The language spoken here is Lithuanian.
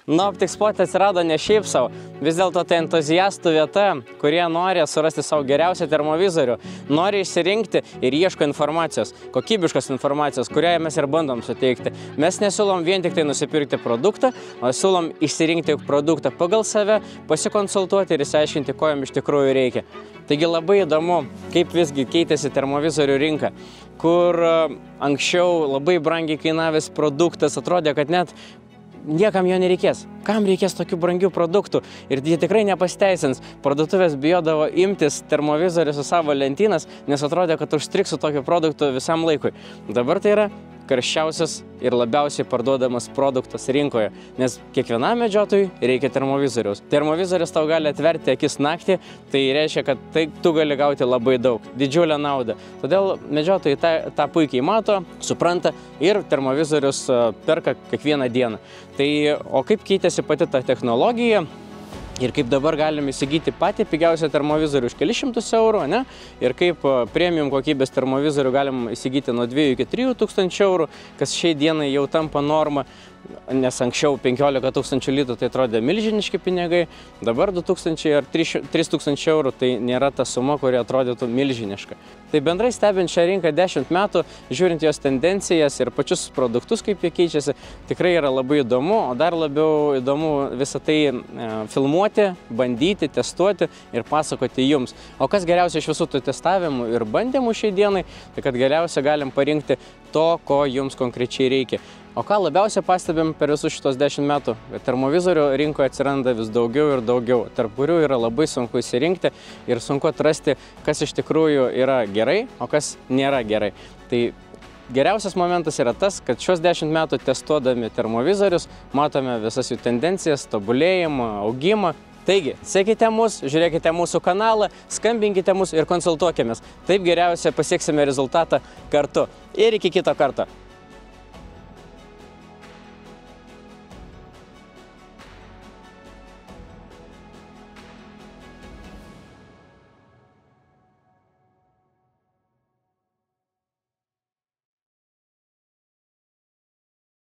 NoOptikSpot atsirado ne šiaip savo, vis dėlto tai entuziastų vieta, kurie nori surasti savo geriausią termovizorių, nori išsirinkti ir ieško informacijos, kokybiškos informacijos, kurią mes ir bandom suteikti. Mes nesiūlom vien tik tai nusipirkti produktą, o siūlom išsirinkti produktą pagal save, pasikonsultuoti ir išsiaiškinti, ko jam iš tikrųjų reikia. Taigi labai įdomu, kaip visgi keitėsi termovizorių rinka, kur anksčiau labai brangiai kainavęs produktas atrodė, kad net niekam jo nereikės. Kam reikės tokių brangių produktų? Ir jie tikrai nepasteisins. Parduotuvės bijodavo imtis termovizorių su savo lentynas, nes atrodė, kad užstriks su tokiu produktu visam laikui. Dabar tai yra karščiausias ir labiausiai parduodamas produktas rinkoje, nes kiekvienam medžiotojui reikia termovizoriaus. Termovizorius tau gali atverti akis naktį, tai reiškia, kad tu gali gauti labai daug, didžiulę naudą. Todėl medžiotojai tą puikiai mato, supranta ir termovizorius perka kiekvieną dieną. Tai, o kaip keitėsi pati ta technologija? Ir kaip dabar galim įsigyti patį pigiausią termovizorių už kelius šimtus eurų, ne? Ir kaip premium kokybės termovizorių galim įsigyti nuo 2 iki 3 tūkstančių eurų, kas šiai dienai jau tampa norma, nes anksčiau 15 tūkstančių litų tai atrodė milžiniški pinigai, dabar 2000 ar 3000 eurų tai nėra ta suma, kuri atrodytų milžiniška. Tai bendrai stebint šią rinką 10 metų, žiūrint jos tendencijas ir pačius produktus, kaip jie keičiasi, tikrai yra labai įdomu, o dar labiau įdomu visą tai filmuoti, bandyti, testuoti ir pasakoti jums. O kas geriausia iš visų tų testavimų ir bandymų šiai dienai, tai kad geriausia galim parinkti to, ko jums konkrečiai reikia. O ką labiausiai pastebim per visus šitos 10 metų? Termovizorių rinkoje atsiranda vis daugiau ir daugiau, tarp kurių yra labai sunku įsirinkti ir sunku atrasti, kas iš tikrųjų yra gerai, o kas nėra gerai. Tai geriausias momentas yra tas, kad šios 10 metų testuodami termovizorius matome visas jų tendencijas, tobulėjimą, augimą. Taigi, sekite mus, žiūrėkite mūsų kanalą, skambinkite mus ir konsultuokimės. Taip geriausia pasieksime rezultatą kartu. Ir iki kito karto.